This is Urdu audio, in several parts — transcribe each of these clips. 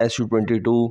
Su-22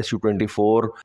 Su-24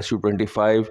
Su-25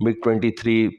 MiG-23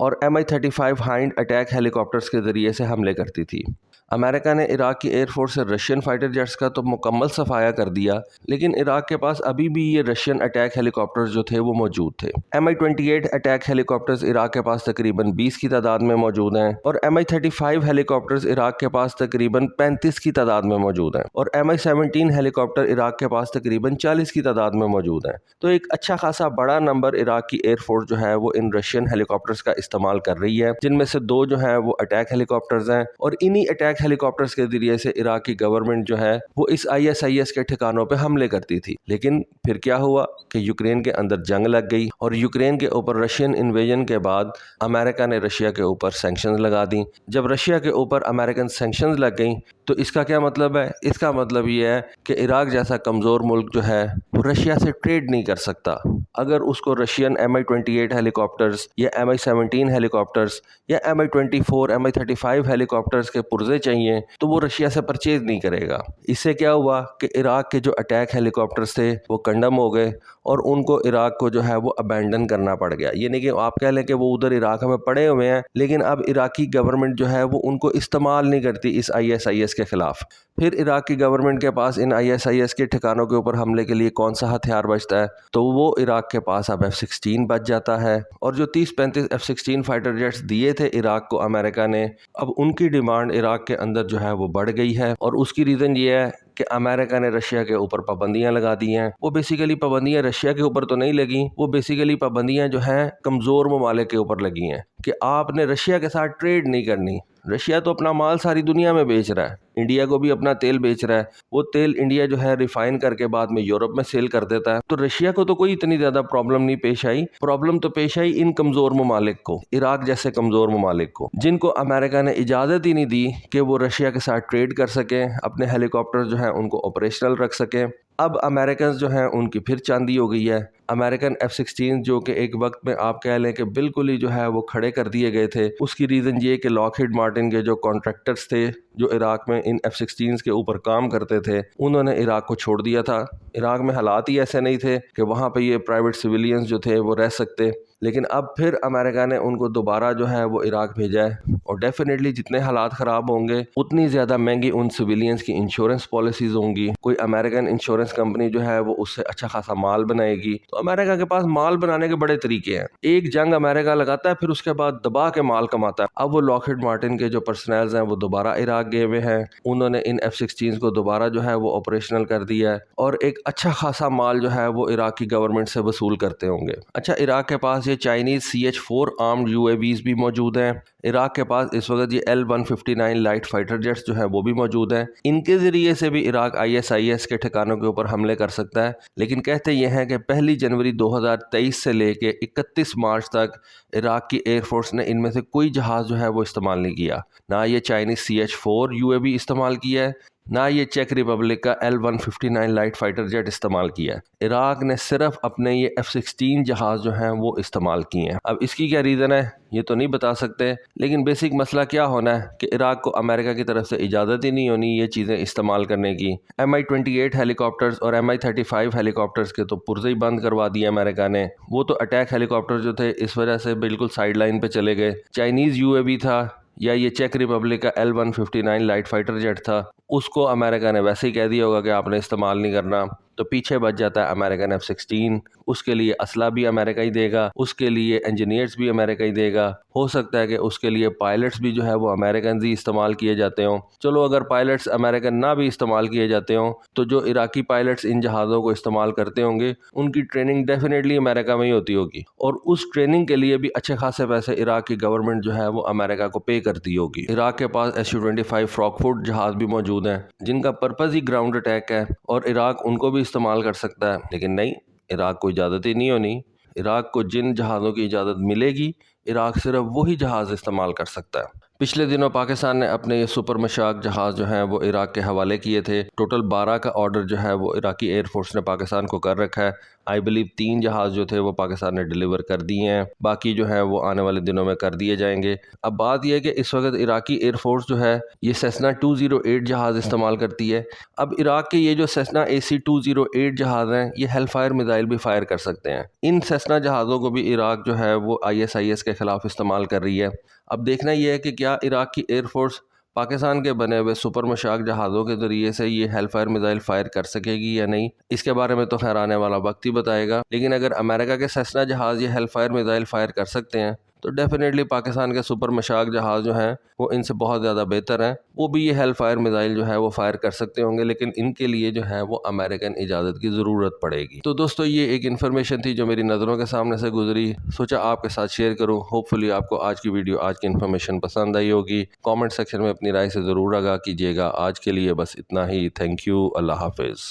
اور Mi-35 ہائنڈ اٹیک ہیلی کاپٹرز کے ذریعے سے حملے کرتی تھی۔ امریکہ نے عراق کی ایئر فورس سے رشین فائٹر جیٹس کا تو مکمل صفایا کر دیا، لیکن عراق کے پاس ابھی بھی یہ رشین اٹیک ہیلی کاپٹرز جو تھے وہ موجود تھے۔ Mi-28 اٹیک ہیلی کاپٹرز عراق کے پاس تقریباً 20 کی تعداد میں موجود ہیں، اور Mi-35 ہیلی کاپٹرز عراق کے پاس تقریباً 35 کی تعداد میں موجود ہیں، اور Mi-17 ہیلی کاپٹر عراق کے پاس تقریباً 40 کی تعداد میں موجود ہیں۔ تو ایک اچھا خاصا بڑا نمبر عراق کی ایئر فورس جو ہے وہ ان رشین ہیلی کاپٹرز کا استعمال کر رہی ہے، جن میں سے 2 جو ہیں وہ اٹیک ہیلی کاپٹرز ہیں، اور انہی اٹیک ہیلی کاپٹرز کے ذریعے سے عراق کی گورنمنٹ جو ہے وہ اس ISIS کے ٹھکانوں پہ حملے کرتی تھی۔ لیکن پھر کیا ہوا کہ یوکرین کے اندر جنگ لگ گئی، اور یوکرین کے اوپر رشین انویژن کے بعد امریکہ نے رشیا کے اوپر سینکشنز لگا دیں۔ جب رشیا کے اوپر امریکن سینکشنز لگ گئیں تو اس کا کیا مطلب ہے؟ اس کا مطلب یہ ہے کہ عراق جیسا کمزور ملک جو ہے وہ رشیا سے ٹریڈ نہیں کر سکتا۔ اگر اس کو رشین Mi-28 ہیلی کاپٹرز یا Mi-17 ہیلی کاپٹرز یا Mi-24 Mi-35 ہیلی کاپٹرز کے پرزے چاہیے تو وہ رشیا سے پرچیز نہیں کرے گا۔ اس سے کیا ہوا کہ عراق کے جو اٹیک ہیلی کاپٹرز تھے وہ کنڈم ہو گئے، اور ان کو عراق کو جو ہے وہ ابینڈن کرنا پڑ گیا۔ یعنی کہ آپ کہہ لیں کہ وہ ادھر عراق میں پڑے ہوئے ہیں، لیکن اب عراقی گورنمنٹ جو ہے وہ ان کو استعمال نہیں کرتی اس ISIS کے خلاف۔ پھر عراق کی گورنمنٹ کے پاس ان ISIS کے ٹھکانوں کے اوپر حملے کے لیے کون سا ہتھیار بچتا ہے؟ تو وہ عراق کے پاس اب F-16 بچ جاتا ہے، اور جو 30-35 F-16 فائٹر جیٹس دیے تھے عراق کو امریکہ نے، اب ان کی ڈیمانڈ عراق کے اندر جو ہے وہ بڑھ گئی ہے، اور اس کی ریزن یہ ہے کہ امریکہ نے رشیا کے اوپر پابندیاں لگا دی ہیں۔ وہ بیسیکلی پابندیاں رشیا کے اوپر تو نہیں لگیں، وہ بیسیکلی پابندیاں جو ہیں کمزور ممالک کے اوپر لگی ہیں کہ آپ نے رشیا کے ساتھ ٹریڈ نہیں کرنی۔ رشیا تو اپنا مال ساری دنیا میں بیچ رہا ہے، انڈیا کو بھی اپنا تیل بیچ رہا ہے، وہ تیل انڈیا جو ہے ریفائن کر کے بعد میں یورپ میں سیل کر دیتا ہے، تو رشیا کو تو کوئی اتنی زیادہ پرابلم نہیں پیش آئی۔ پرابلم تو پیش آئی ان کمزور ممالک کو، عراق جیسے کمزور ممالک کو، جن کو امریکہ نے اجازت ہی نہیں دی کہ وہ رشیا کے ساتھ ٹریڈ کر سکیں، اپنے ہیلی کاپٹر جو ہیں ان کو آپریشنل رکھ سکیں۔ اب امریکنز جو ہیں ان کی پھر چاندی ہو گئی ہے۔ امریکن F-16 جو کہ ایک وقت میں آپ کہہ لیں کہ بالکل ہی جو ہے وہ کھڑے کر دیے گئے تھے، اس کی ریزن یہ کہ لاک ہیڈ مارٹن کے جو کانٹریکٹرز تھے جو عراق میں ان F-16 کے اوپر کام کرتے تھے، انہوں نے عراق کو چھوڑ دیا تھا۔ عراق میں حالات ہی ایسے نہیں تھے کہ وہاں پہ یہ پرائیویٹ سویلینز جو تھے وہ رہ سکتے، لیکن اب پھر امریکہ نے ان کو دوبارہ جو ہے وہ عراق بھیجا ہے، اور ڈیفینیٹلی جتنے حالات خراب ہوں گے اتنی زیادہ مہنگی ان سویلینز کی انشورنس پالیسیز ہوں گی۔ کوئی امریکن انشورنس کمپنی جو ہے وہ اس سے اچھا خاصا مال بنائے گی۔ تو امریکہ کے پاس مال بنانے کے بڑے طریقے ہیں، ایک جنگ امریکہ لگاتا ہے پھر اس کے بعد دبا کے مال کماتا ہے۔ اب وہ لاک ہیڈ مارٹن کے جو پرسنلز ہیں وہ دوبارہ عراق گئے ہوئے ہیں، انہوں نے ان F-16 کو دوبارہ جو ہے وہ آپریشنل کر دیا ہے، اور ایک اچھا خاصا مال جو ہے وہ عراق کی گورنمنٹ سے وصول کرتے ہوں گے۔ اچھا، عراق کے پاس یہ چائنیز CH-4 آرمڈ UAVs بھی موجود ہیں۔ عراق کے پاس اس وقت یہ L-159 لائٹ فائٹر جیٹس جو ہیں وہ بھی موجود ہیں۔ ان کے ذریعے سے بھی عراق ISIS کے ٹھکانوں کے اوپر حملے کر سکتا ہے، لیکن کہتے یہ ہیں کہ 1 جنوری 2023 سے لے کے 31 مارچ تک عراق کی ایئر فورس نے ان میں سے کوئی جہاز جو ہے وہ استعمال نہیں کیا، نہ یہ چائنیز CH-4 UAV استعمال کیا ہے، نہ یہ چیک ریپبلک کا L-159 لائٹ فائٹر جیٹ استعمال کیا ہے۔ عراق نے صرف اپنے یہ F-16 جہاز جو ہیں وہ استعمال کیے ہیں۔ اب اس کی کیا ریزن ہے یہ تو نہیں بتا سکتے، لیکن بیسک مسئلہ کیا ہونا ہے کہ عراق کو امریکہ کی طرف سے اجازت ہی نہیں ہونی یہ چیزیں استعمال کرنے کی۔ Mi-28 ہیلی کاپٹرز اور Mi-35 ہیلی کاپٹرز کے تو پرزے ہی بند کروا دیے امریکہ نے، وہ تو اٹیک ہیلی کاپٹر جو تھے اس وجہ سے بالکل سائیڈ لائن پہ چلے گئے۔ چائنیز UAV تھا یا یہ چیک ریپبلک کا L-159 لائٹ فائٹر جیٹ تھا، اس کو امریکہ نے ویسے ہی کہہ دیا ہوگا کہ آپ نے استعمال نہیں کرنا، تو پیچھے بچ جاتا ہے امریکن F-16۔ اس کے لیے اسلحہ بھی امریکہ ہی دے گا، اس کے لیے انجینئرز بھی امریکہ ہی دے گا، ہو سکتا ہے کہ اس کے لیے پائلٹس بھی جو ہے وہ امریکنز ہی استعمال کیے جاتے ہوں۔ چلو اگر پائلٹس امریکن نہ بھی استعمال کیے جاتے ہوں تو جو عراقی پائلٹس ان جہازوں کو استعمال کرتے ہوں گے ان کی ٹریننگ ڈیفینیٹلی امریکہ میں ہی ہوتی ہوگی، اور اس ٹریننگ کے لیے بھی اچھے خاصے پیسے عراق کی گورنمنٹ جو ہے وہ امریکہ کو پے کرتی ہوگی۔ عراق کے پاس Su-25 فراکفورٹ جہاز بھی موجود ہیں جن کا پرپز ہی گراؤنڈ اٹیک ہے، اور عراق ان کو بھی استعمال کر سکتا ہے، لیکن نہیں، عراق کو اجازت ہی نہیں ہونی۔ عراق کو جن جہازوں کی اجازت ملے گی عراق صرف وہی جہاز استعمال کر سکتا ہے۔ پچھلے دنوں پاکستان نے اپنے یہ سپر مشاق جہاز جو ہیں وہ عراق کے حوالے کیے تھے، ٹوٹل 12 کا آرڈر جو ہے وہ عراقی ایئر فورس نے پاکستان کو کر رکھا ہے۔ آئی بلیو 3 جہاز جو تھے وہ پاکستان نے ڈیلیور کر دیے ہیں، باقی جو ہے وہ آنے والے دنوں میں کر دیے جائیں گے۔ اب بات یہ ہے کہ اس وقت عراقی ایئر فورس جو ہے یہ سیسنا 208 جہاز استعمال کرتی ہے۔ اب عراق کے یہ جو سیسنا AC-208 جہاز ہیں یہ ہیل فائر میزائل بھی فائر کر سکتے ہیں۔ ان سیسنا جہازوں کو بھی عراق جو ہے وہ ISIS کے خلاف استعمال کر رہی ہے۔ اب دیکھنا یہ ہے کہ کیا عراق کی ایئر فورس پاکستان کے بنے ہوئے سپر مشاق جہازوں کے ذریعے سے یہ ہیل فائر میزائل فائر کر سکے گی یا نہیں، اس کے بارے میں تو خیر آنے والا وقت ہی بتائے گا۔ لیکن اگر امریکہ کے سیسنا جہاز یہ ہیل فائر میزائل فائر کر سکتے ہیں تو ڈیفینیٹلی پاکستان کے سپر مشاق جہاز جو ہیں وہ ان سے بہت زیادہ بہتر ہیں، وہ بھی یہ ہیل فائر میزائل جو ہے وہ فائر کر سکتے ہوں گے، لیکن ان کے لیے جو ہے وہ امریکن اجازت کی ضرورت پڑے گی۔ تو دوستو یہ ایک انفارمیشن تھی جو میری نظروں کے سامنے سے گزری، سوچا آپ کے ساتھ شیئر کروں۔ ہوپ فلی آپ کو آج کی ویڈیو، آج کی انفارمیشن پسند آئی ہوگی۔ کامنٹ سیکشن میں اپنی رائے سے ضرور آگاہ کیجیے گا۔ آج کے لیے بس اتنا ہی۔ تھینک یو، اللہ حافظ۔